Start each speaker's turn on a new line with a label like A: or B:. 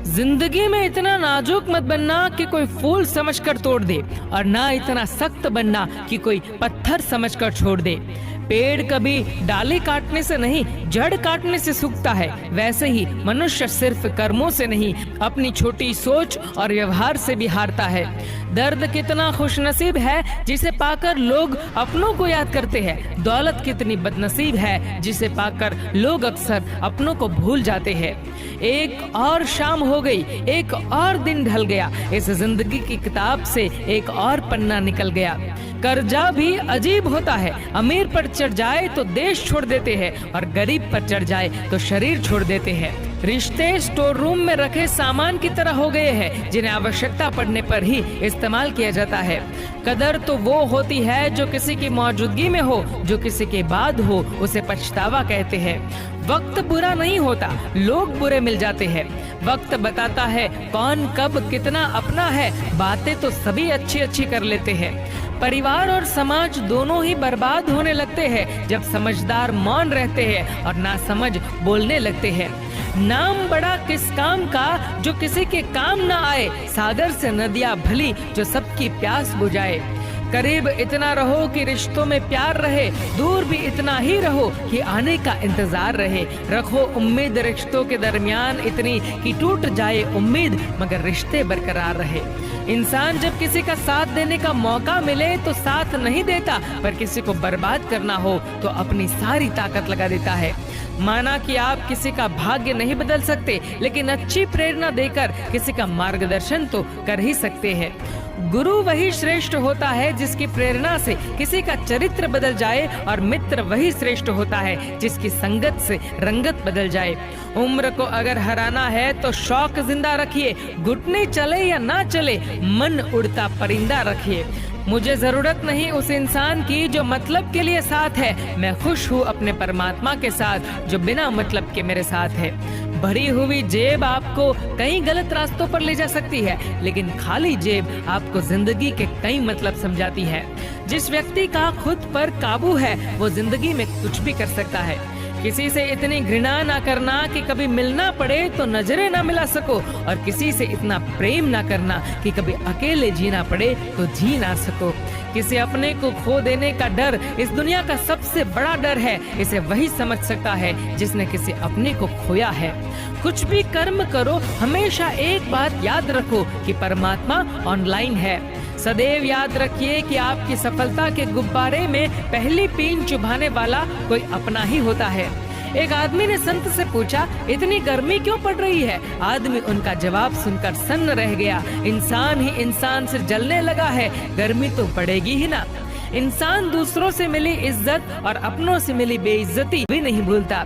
A: जिंदगी में इतना नाजुक मत बनना कि कोई फूल समझकर तोड़ दे, और ना इतना सख्त बनना कि कोई पत्थर समझकर छोड़ दे। पेड़ कभी डाली काटने से नहीं, जड़ काटने से सूखता है। वैसे ही मनुष्य सिर्फ कर्मों से नहीं, अपनी छोटी सोच और व्यवहार से भी हारता है। दर्द कितना खुशनसीब है जिसे पाकर लोग अपनों को याद करते हैं। दौलत कितनी बदनसीब है जिसे पाकर लोग अक्सर अपनों को भूल जाते हैं। एक और शाम हो गई, एक और दिन ढल गया। इस जिंदगी की किताब से एक और पन्ना निकल गया। कर्जा भी अजीब होता है, अमीर पर चढ़ जाए तो देश छोड़ देते हैं, और गरीब पर चढ़ जाए तो शरीर छोड़ देते हैं। रिश्ते स्टोर रूम में रखे सामान की तरह हो गए हैं, जिन्हें आवश्यकता पड़ने पर ही इस्तेमाल किया जाता है। कदर तो वो होती है जो किसी की मौजूदगी में हो, जो किसी के बाद हो उसे पछतावा कहते हैं। वक्त बुरा नहीं होता, लोग बुरे मिल जाते हैं। वक्त बताता है कौन कब कितना अपना है। बातें तो सभी अच्छी अच्छी कर लेते हैं। परिवार और समाज दोनों ही बर्बाद होने लगते हैं जब समझदार मौन रहते हैं और नासमझ बोलने लगते हैं। नाम बड़ा किस काम का जो किसी के काम ना आए, सागर से नदियां भली जो सबकी प्यास बुझाए। करीब इतना रहो कि रिश्तों में प्यार रहे, दूर भी इतना ही रहो कि आने का इंतजार रहे। रखो उम्मीद रिश्तों के दरमियान इतनी कि टूट जाए उम्मीद मगर रिश्ते बरकरार रहे। इंसान जब किसी का साथ देने का मौका मिले तो साथ नहीं देता, पर किसी को बर्बाद करना हो तो अपनी सारी ताकत लगा देता है। माना कि आप किसी का भाग्य नहीं बदल सकते, लेकिन अच्छी प्रेरणा देकर किसी का मार्गदर्शन तो कर ही सकते हैं। गुरु वही श्रेष्ठ होता है जिसकी प्रेरणा से किसी का चरित्र बदल जाए, और मित्र वही श्रेष्ठ होता है जिसकी संगत से रंगत बदल जाए। उम्र को अगर हराना है तो शौक जिंदा रखिए, घुटने चले या ना चले मन उड़ता परिंदा रखिए। मुझे जरूरत नहीं उस इंसान की जो मतलब के लिए साथ है, मैं खुश हूँ अपने परमात्मा के साथ जो बिना मतलब के मेरे साथ है। भरी हुई जेब आपको कई गलत रास्तों पर ले जा सकती है, लेकिन खाली जेब आपको जिंदगी के कई मतलब समझाती है। जिस व्यक्ति का खुद पर काबू है वो जिंदगी में कुछ भी कर सकता है। किसी से इतनी घृणा ना करना कि कभी मिलना पड़े तो नजरें ना मिला सको, और किसी से इतना प्रेम ना करना कि कभी अकेले जीना पड़े तो जी ना सको। किसी अपने को खो देने का डर इस दुनिया का सबसे बड़ा डर है। इसे वही समझ सकता है जिसने किसी अपने को खोया है। कुछ भी कर्म करो, हमेशा एक बात याद रखो कि परमात्मा ऑनलाइन है। सदैव याद रखिए कि आपकी सफलता के गुब्बारे में पहली पीन चुभाने वाला कोई अपना ही होता है। एक आदमी ने संत से पूछा, इतनी गर्मी क्यों पड़ रही है? आदमी उनका जवाब सुनकर सन्न रह गया। इंसान ही इंसान से जलने लगा है, गर्मी तो पड़ेगी ही ना। इंसान दूसरों से मिली इज्जत और अपनों से मिली बेइज्जती भी नहीं भूलता।